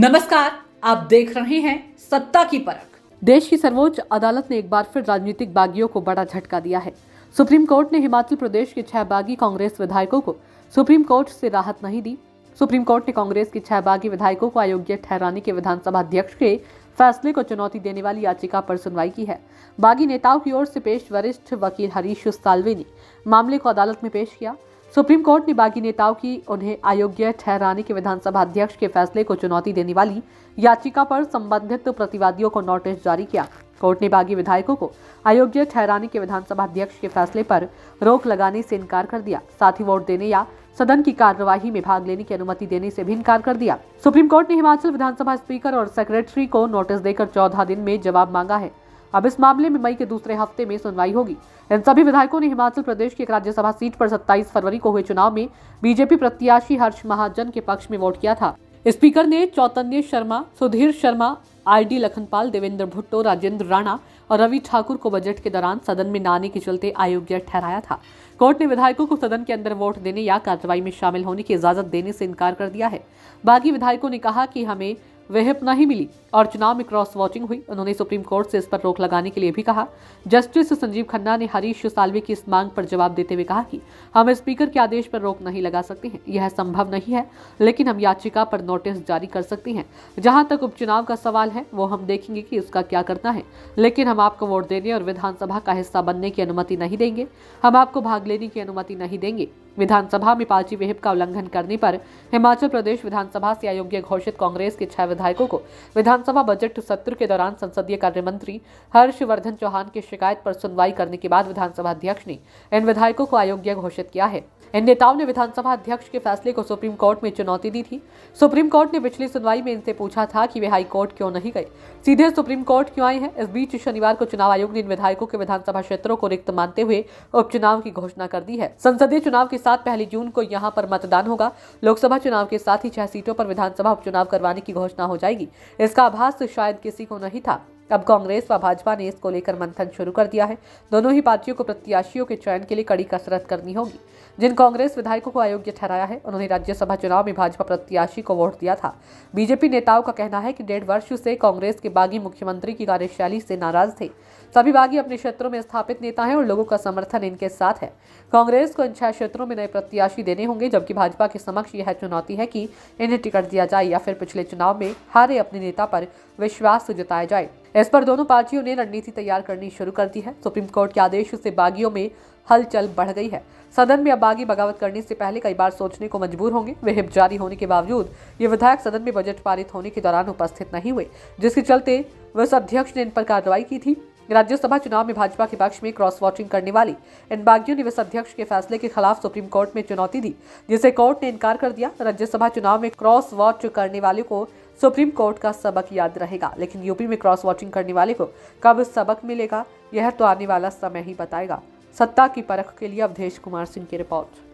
नमस्कार, आप देख रहे हैं सत्ता की परख। देश की सर्वोच्च अदालत ने एक बार फिर राजनीतिक बागियों को बड़ा झटका दिया है। सुप्रीम कोर्ट ने हिमाचल प्रदेश के 6 बागी कांग्रेस विधायकों को सुप्रीम कोर्ट से राहत नहीं दी। सुप्रीम कोर्ट ने कांग्रेस के 6 बागी विधायकों को अयोग्य ठहराने के विधानसभा अध्यक्ष के फैसले को चुनौती देने वाली याचिका पर सुनवाई की है। बागी नेताओं की ओर से पेश वरिष्ठ वकील हरीश साल्वे ने मामले को अदालत में पेश किया। सुप्रीम कोर्ट ने बागी नेताओं की उन्हें अयोग्य ठहराने के विधानसभा अध्यक्ष के फैसले को चुनौती देने वाली याचिका पर संबंधित प्रतिवादियों को नोटिस जारी किया। कोर्ट ने बागी विधायकों को अयोग्य ठहराने के विधानसभा अध्यक्ष के फैसले पर रोक लगाने से इनकार कर दिया। साथ ही वोट देने या सदन की कार्यवाही में भाग लेने की अनुमति देने से भी इनकार कर दिया। सुप्रीम कोर्ट ने हिमाचल विधानसभा स्पीकर और सेक्रेटरी को नोटिस देकर 14 दिन में जवाब मांगा है। अब इस मामले में मई के दूसरे हफ्ते में सुनवाई होगी। इन सभी विधायकों ने हिमाचल प्रदेश की एक राज्यसभा सीट पर 27 फरवरी को हुए चुनाव में बीजेपी प्रत्याशी हर्ष महाजन के पक्ष में वोट किया था। स्पीकर ने चौतन्य शर्मा, सुधीर शर्मा, आरडी लखनपाल, देवेंद्र भुट्टो, राजेंद्र राणा और रवि ठाकुर को बजट के दौरान सदन में न आने के चलते अयोग्य ठहराया था। कोर्ट ने विधायकों को सदन के अंदर वोट देने या कार्रवाई में शामिल होने की इजाजत देने से इनकार कर दिया है। बागी विधायकों ने कहा कि हमें व्हिप नहीं मिली और चुनाव में क्रॉस वोटिंग हुई। उन्होंने सुप्रीम कोर्ट से इस पर रोक लगाने के लिए भी कहा। जस्टिस संजीव खन्ना ने हरीश साल्वे की इस मांग पर जवाब देते हुए कहा कि हम स्पीकर के आदेश पर रोक नहीं लगा सकते हैं, यह संभव नहीं है, लेकिन हम याचिका पर नोटिस जारी कर सकते हैं। जहां तक उपचुनाव का सवाल है वो हम देखेंगे कि उसका क्या करना है, लेकिन हम आपको वोट देने और विधानसभा का हिस्सा बनने की अनुमति नहीं देंगे। हम आपको भाग लेने की अनुमति नहीं देंगे। विधानसभा में पार्टी व्हिप का उल्लंघन करने पर हिमाचल प्रदेश विधानसभा से अयोग्य घोषित कांग्रेस के 6 विधायकों को विधानसभा बजट सत्र के दौरान संसदीय कार्य मंत्री हर्षवर्धन चौहान की शिकायत पर सुनवाई करने के बाद विधानसभा अध्यक्ष ने इन विधायकों को अयोग्य घोषित किया है। इन नेताओं ने विधानसभा अध्यक्ष के फैसले को सुप्रीम कोर्ट में चुनौती दी थी। सुप्रीम कोर्ट ने पिछली सुनवाई में इनसे पूछा था कि वे हाई कोर्ट क्यों नहीं गए, सीधे सुप्रीम कोर्ट क्यों आए हैं। इस बीच शनिवार को चुनाव आयोग ने इन विधायकों के विधानसभा क्षेत्रों को रिक्त मानते हुए उपचुनाव की घोषणा कर दी है। संसदीय चुनाव के साथ 1 जून को यहां पर मतदान होगा। लोकसभा चुनाव के साथ ही 6 सीटों पर विधानसभा उपचुनाव करवाने की घोषणा हो जाएगी। इसका आभास शायद किसी को नहीं था। अब कांग्रेस व भाजपा ने इसको लेकर मंथन शुरू कर दिया है। दोनों ही पार्टियों को प्रत्याशियों के चयन के लिए कड़ी कसरत करनी होगी। जिन कांग्रेस विधायकों को अयोग्य ठहराया है उन्होंने राज्यसभा चुनाव में भाजपा प्रत्याशी को वोट दिया था। बीजेपी नेताओं का कहना है कि 1.5 वर्ष से कांग्रेस के बागी मुख्यमंत्री की कार्यशैली से नाराज थे। सभी बागी अपने क्षेत्रों में स्थापित नेता हैं और लोगों का समर्थन इनके साथ है। कांग्रेस को इन 6 क्षेत्रों में नए प्रत्याशी देने होंगे, जबकि भाजपा के समक्ष यह चुनौती है कि इन्हें टिकट दिया जाए या फिर पिछले चुनाव में हारे अपने नेता पर विश्वास जताया जाए। इस पर दोनों पार्टियों ने रणनीति तैयार करनी शुरू कर दी है। सुप्रीम कोर्ट के आदेश से बागियों में हलचल बढ़ गई है। सदन में अब बागी बगावत करने से पहले कई बार सोचने को मजबूर होंगे। व्हिप जारी होने के बावजूद ये विधायक सदन में बजट पारित होने के दौरान उपस्थित नहीं हुए, जिसके चलते विस अध्यक्ष ने इन पर कार्रवाई की थी। राज्यसभा चुनाव में भाजपा के पक्ष में क्रॉस वोटिंग करने वाली इन बागियों ने विस अध्यक्ष के फैसले के खिलाफ सुप्रीम कोर्ट में चुनौती दी, जिसे कोर्ट ने इनकार कर दिया। राज्यसभा चुनाव में क्रॉस वोट करने वाले को सुप्रीम कोर्ट का सबक याद रहेगा, लेकिन यूपी में क्रॉस वोटिंग करने वाले को कब सबक मिलेगा, यह तो आने वाला समय ही बताएगा। सत्ता की परख के लिए अवधेश कुमार सिंह की रिपोर्ट।